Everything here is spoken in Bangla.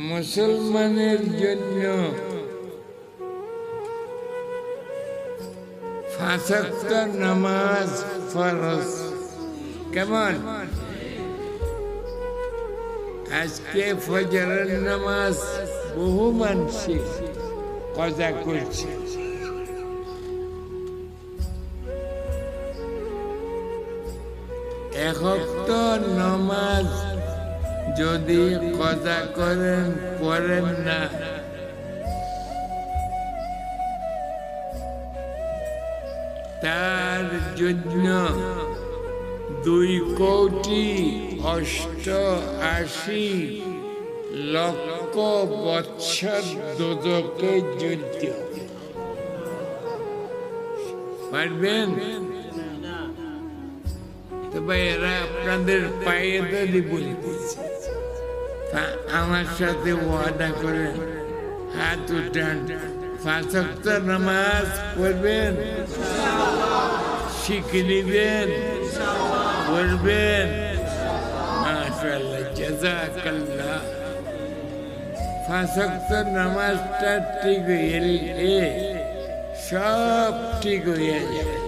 মুসলমানের জন্য 5 ওয়াক্ত নামাজ ফরজ। কেমন? আজকে ফজরের নামাজ বহু মানুষ কজা করছে। এক ওয়াক্ত নামাজ যদি কজা করেন পড়েন না, তার জন্য 2,88,00,000 বৎসর দোজকে জ্বলতে হবে। পারবেন তো ভাই? এরা আপনাদের পায়ে ধরে বলতেছে, আমার সাথে ওয়াদা করেন, হাত উঠান, 5 ওয়াক্ত নামাজ পড়বেন, শিখে নিবেন, পড়বেন। মাশাআল্লাহ, জাযাকাল্লাহ। 5 ওয়াক্ত নামাজটা ঠিক হয়ে সব ঠিক হয়ে যায়।